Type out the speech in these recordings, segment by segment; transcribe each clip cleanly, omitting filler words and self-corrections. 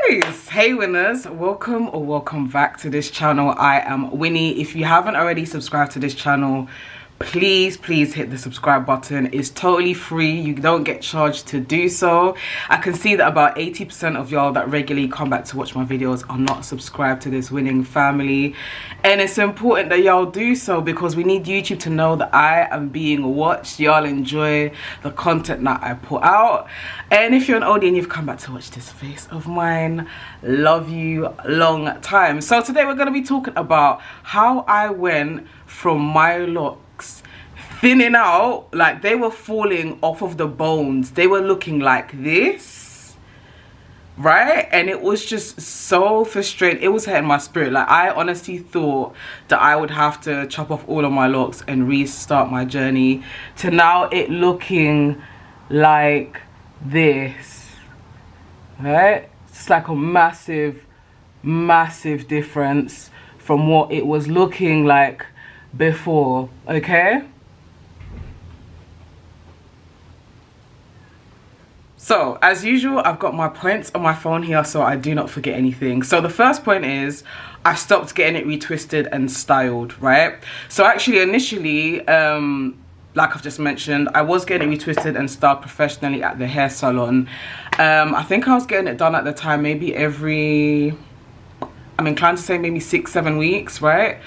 Guys, hey winners, welcome or welcome back to this channel. I am Winnie. If you haven't already subscribed to this channel, please hit the subscribe button. It's totally free. You don't get charged to do so. I can see that about 80% of y'all that regularly come back to watch my videos are not subscribed to this winning family, and it's important that y'all do so because we need YouTube to know that I am being watched. Y'all enjoy the content that I put out, and if you're an oldie and you've come back to watch this face of mine, love you long time. So today we're going to be talking about how I went from my locks thinning out, like they were falling off of the bones. They were looking like this, right? And it was just so frustrating. It was hurting my spirit. Like, I honestly thought that I would have to chop off all of my locks and restart my journey to now it looking like this, right? It's like a massive difference from what it was looking like before. Okay, so as usual, I've got my points on my phone here so I do not forget anything. So the first point is I stopped getting it retwisted and styled, right? So actually initially, like I've just mentioned, I was getting it retwisted and styled professionally at the hair salon. I think I was getting it done at the time maybe every, I'm inclined to say maybe 6-7 weeks, right?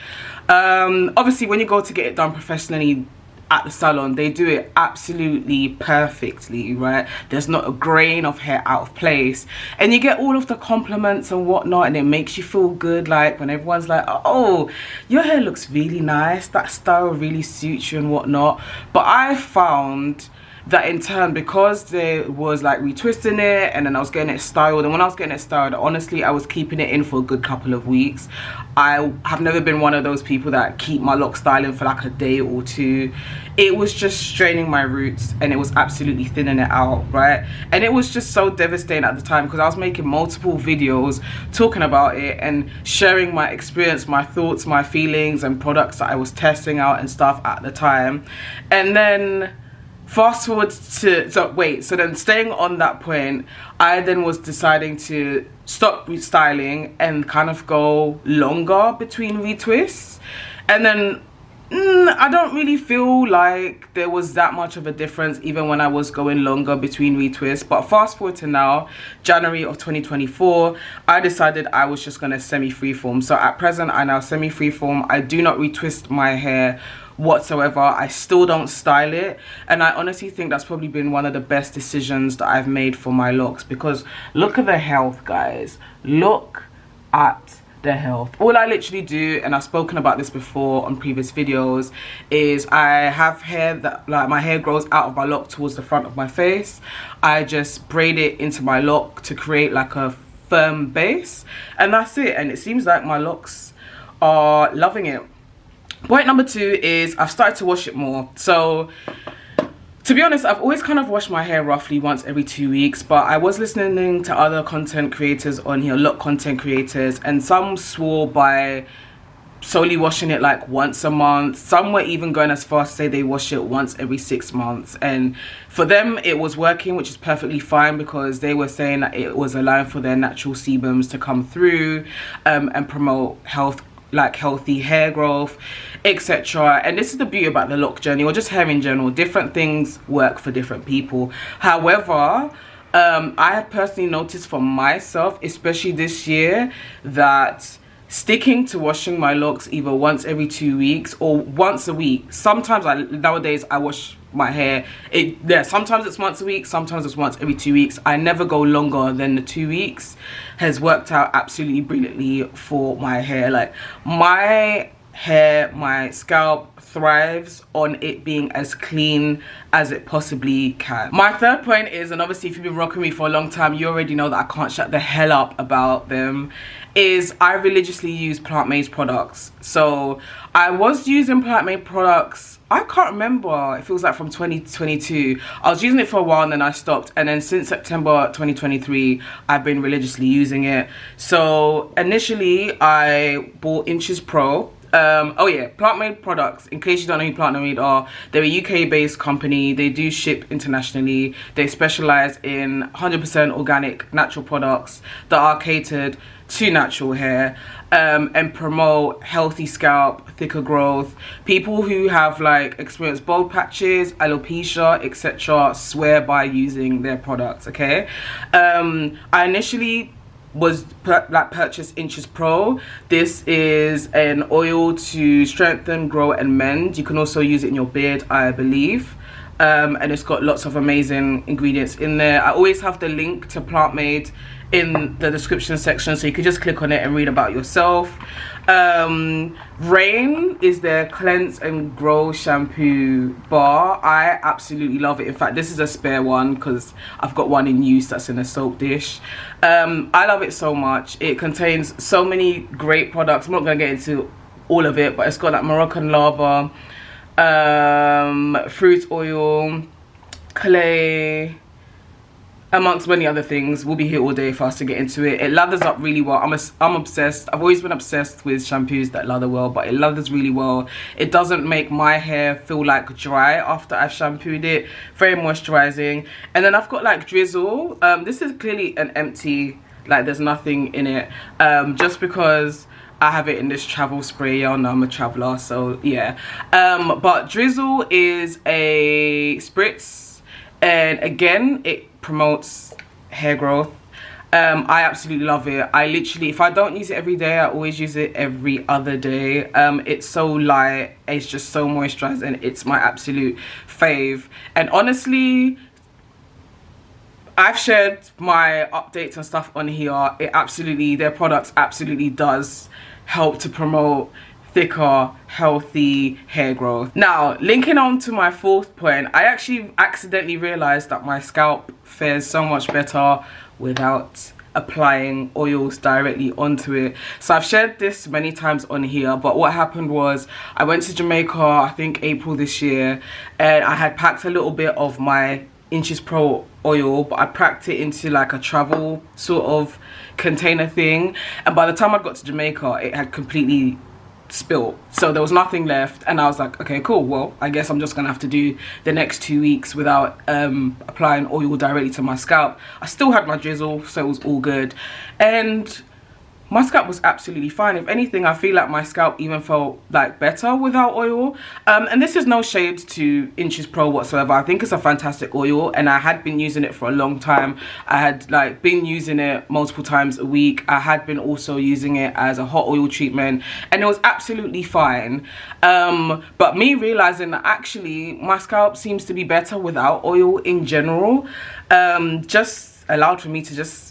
Obviously when you go to get it done professionally at the salon, they do it absolutely perfectly, right? There's not a grain of hair out of place, and you get all of the compliments and whatnot, and it makes you feel good, like when everyone's like, oh, your hair looks really nice, that style really suits you and whatnot. But I found that in turn, because there was like retwisting it and then I was getting it styled, and when I was getting it styled, honestly I was keeping it in for a good couple of weeks. I have never been one of those people that keep my lock styling for like a day or two. It was just straining my roots and it was absolutely thinning it out, right? And it was just so devastating at the time because I was making multiple videos talking about it and sharing my experience, my thoughts, my feelings and products that I was testing out and stuff at the time. And then fast forward to, so then staying on that point, I then was deciding to stop restyling and kind of go longer between retwists. And then I don't really feel like there was that much of a difference even when I was going longer between retwists. But fast forward to now, January of 2024, I decided I was just going to semi-freeform. So at present, I now semi-freeform. I do not retwist my hair whatsoever. I still don't style it, and I honestly think that's probably been one of the best decisions that I've made for my locks, because look at the health, guys. Look at the health. All I literally do, and I've spoken about this before on previous videos, is I have hair that, like, my hair grows out of my lock towards the front of my face. I just braid it into my lock to create like a firm base, and that's it. And it seems like my locks are loving it. Point number 2 is I've started to wash it more. So to be honest, I've always kind of washed my hair roughly once every 2 weeks, but I was listening to other content creators on here, lock content creators, and some swore by solely washing it like once a month. Some were even going as far as to say they wash it once every 6 months, and for them it was working, which is perfectly fine because they were saying that it was allowing for their natural sebums to come through and promote health, like healthy hair growth, etc. And this is the beauty about the lock journey, or just hair in general. Different things work for different people. However, I have personally noticed for myself, especially this year, that sticking to washing my locks either once every 2 weeks or once a week. Sometimes nowadays I wash my hair, sometimes it's once a week, sometimes it's once every 2 weeks. I never go longer than the 2 weeks. Has worked out absolutely brilliantly for my hair. Like, my hair, my scalp thrives on it being as clean as it possibly can. My third point is, and obviously if you've been rocking me for a long time, you already know that I can't shut the hell up about them, is I religiously use plant-based products. So I was using plant-based products, I can't remember, it feels like from 2022. I was using it for a while and then I stopped, and then since September 2023 I've been religiously using it. So initially I bought Inches Pro. Oh yeah, Plant Made products, in case you don't know who Plant Made are, they're a UK based company. They do ship internationally. They specialize in 100% organic natural products that are catered to natural hair, and promote healthy scalp, thicker growth. People who have like experienced bald patches, alopecia, etc. swear by using their products. Okay, I initially purchased Inches Pro. This is an oil to strengthen, grow and mend. You can also use it in your beard, I believe. And it's got lots of amazing ingredients in there. I always have the link to Plant Made in the description section, so you can just click on it and read about yourself. Rain is their Cleanse and Grow shampoo bar. I absolutely love it. In fact, this is a spare one because I've got one in use that's in a soap dish. I love it so much. It contains so many great products. I'm not going to get into all of it, but it's got like Moroccan lava, fruit oil, clay, amongst many other things. We'll be here all day for us to get into it. It lathers up really well. I'm obsessed. I've always been obsessed with shampoos that lather well, but it lathers really well. It doesn't make my hair feel like dry after I've shampooed it. Very moisturizing. And then I've got like Drizzle. This is clearly an empty, like there's nothing in it, just because I have it in this travel spray. Y'all know I'm a traveler, so yeah. But Drizzle is a spritz, and again it promotes hair growth. I absolutely love it. I literally, if I don't use it every day, I always use it every other day. It's so light, it's just so moisturizing. It's my absolute fave. And honestly, I've shared my updates and stuff on here. It absolutely, their products absolutely does help to promote thicker, healthy hair growth. Now, linking on to my fourth point, I actually accidentally realized that my scalp fares so much better without applying oils directly onto it. So I've shared this many times on here, but what happened was I went to Jamaica, I think April this year, and I had packed a little bit of my Inches Pro oil, but I packed it into like a travel sort of container thing, and by the time I got to Jamaica it had completely spilt, so there was nothing left, and I was like, okay, cool, well I guess I'm just gonna have to do the next 2 weeks without applying oil directly to my scalp. I still had my drizzle, so it was all good, and my scalp was absolutely fine. If anything, I feel like my scalp even felt like better without oil. And this is no shade to Inches Pro whatsoever. I think it's a fantastic oil, and I had been using it for a long time. I had like been using it multiple times a week. I had been also using it as a hot oil treatment, and it was absolutely fine. But me realizing that actually my scalp seems to be better without oil in general, just allowed for me to just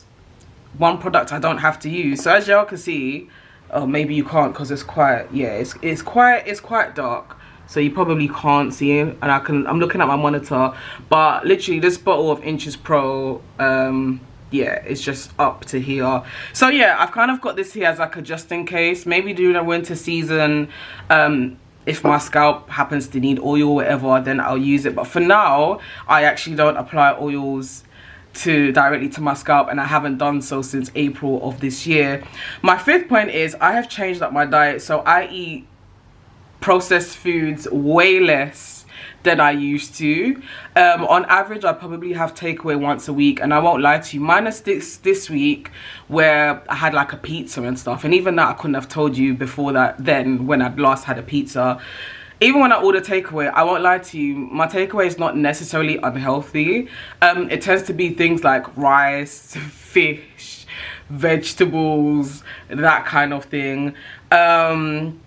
one product I don't have to use. So as y'all can see, oh maybe you can't because it's quite, yeah, it's quite dark, so you probably can't see it, and I'm looking at my monitor, but literally this bottle of Inches Pro, yeah, it's just up to here. So yeah, I've kind of got this here as like a just in case, maybe during the winter season, if my scalp happens to need oil or whatever, then I'll use it. But for now, I actually don't apply oils directly to my scalp, and I haven't done so since April of this year. My fifth point is I have changed up my diet, so I eat processed foods way less than I used to. On average, I probably have takeaway once a week, and I won't lie to you, minus this week where I had like a pizza and stuff, and even that I couldn't have told you before that, then when I'd last had a pizza. Even when I order takeaway, I won't lie to you, my takeaway is not necessarily unhealthy. It tends to be things like rice, fish, vegetables, that kind of thing. And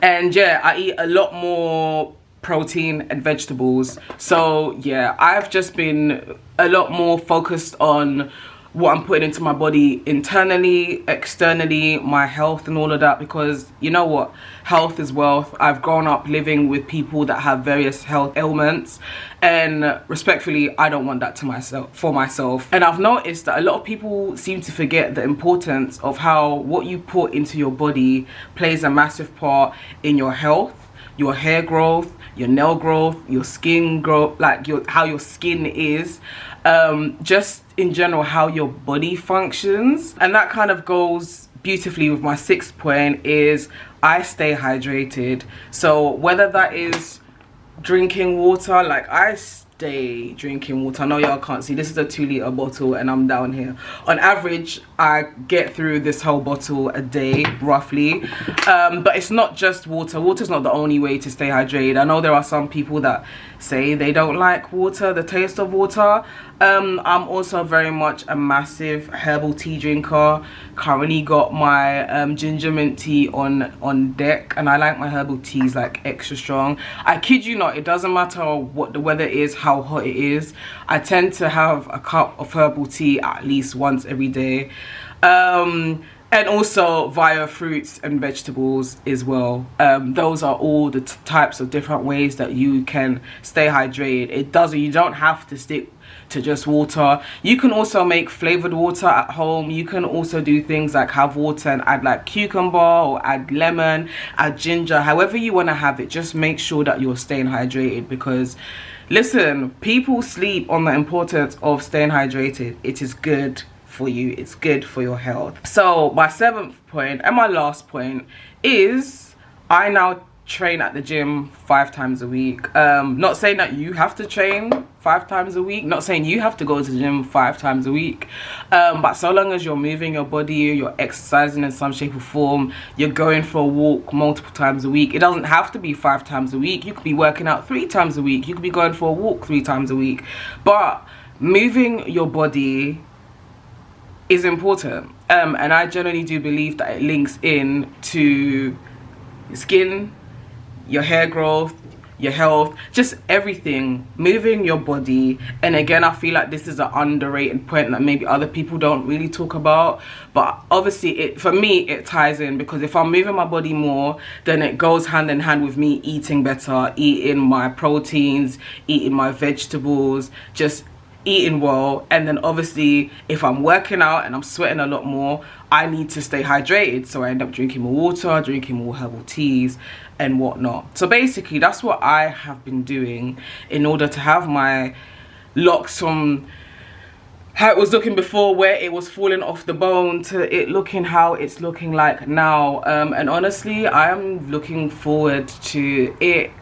yeah, I eat a lot more protein and vegetables. So yeah, I've just been a lot more focused on what I'm putting into my body internally, externally, my health and all of that, because you know what, health is wealth. I've grown up living with people that have various health ailments, and respectfully, I don't want that for myself. And I've noticed that a lot of people seem to forget the importance of how what you put into your body plays a massive part in your health, your hair growth, your nail growth, your skin growth, like how your skin is, just in general how your body functions. And that kind of goes beautifully with my sixth point, is I stay hydrated. So whether that is drinking water, like I stay drinking water. I know y'all can't see, this is a 2-litre bottle and I'm down here. On average, I get through this whole bottle a day roughly. But it's not just water. Water's not the only way to stay hydrated. I know there are some people that say they don't like water, the taste of water. I'm also very much a massive herbal tea drinker. Currently got my ginger mint tea on deck, and I like my herbal teas like extra strong. I kid you not, it doesn't matter what the weather is, how hot it is, I tend to have a cup of herbal tea at least once every day. And also via fruits and vegetables as well. Those are all the types of different ways that you can stay hydrated. You don't have to stick to just water. You can also make flavored water at home. You can also do things like have water and add like cucumber or add lemon, add ginger, however you want to have it. Just make sure that you're staying hydrated, because listen, people sleep on the importance of staying hydrated. It is good for you, it's good for your health. So my 7th point and my last point is I now train at the gym 5 times a week. Not saying that you have to train 5 times a week, not saying you have to go to the gym 5 times a week, but so long as you're moving your body, you're exercising in some shape or form, you're going for a walk multiple times a week. It doesn't have to be 5 times a week. You could be working out 3 times a week, you could be going for a walk 3 times a week, but moving your body is important, and I generally do believe that it links in to skin, your hair growth, your health, just everything, moving your body. And again, I feel like this is an underrated point that maybe other people don't really talk about, but obviously for me it ties in, because if I'm moving my body more, then it goes hand in hand with me eating better, eating my proteins, eating my vegetables, just eating well. And then obviously if I'm working out and I'm sweating a lot more, I need to stay hydrated, so I end up drinking more water, drinking more herbal teas and whatnot. So basically that's what I have been doing in order to have my locks from how it was looking before, where it was falling off the bone, to it looking how it's looking like now. And honestly, I am looking forward to it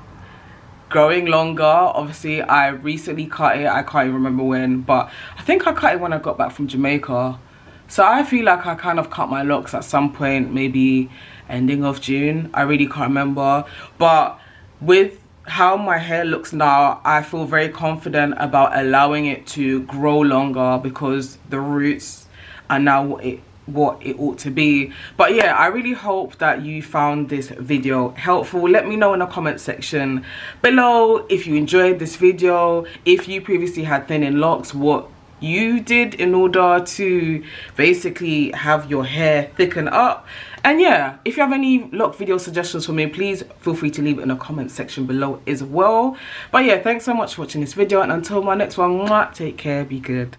growing longer. Obviously I recently cut it, I can't even remember when, but I think I cut it when I got back from Jamaica. So I feel like I kind of cut my locks at some point, maybe ending of June, I really can't remember. But with how my hair looks now, I feel very confident about allowing it to grow longer, because the roots are now what it ought to be. But yeah, I really hope that you found this video helpful. Let me know in the comment section below if you enjoyed this video, if you previously had thinning locks, what you did in order to basically have your hair thicken up. And yeah, if you have any lock video suggestions for me, please feel free to leave it in the comment section below as well. But yeah, thanks so much for watching this video, and until my next one, take care, be good.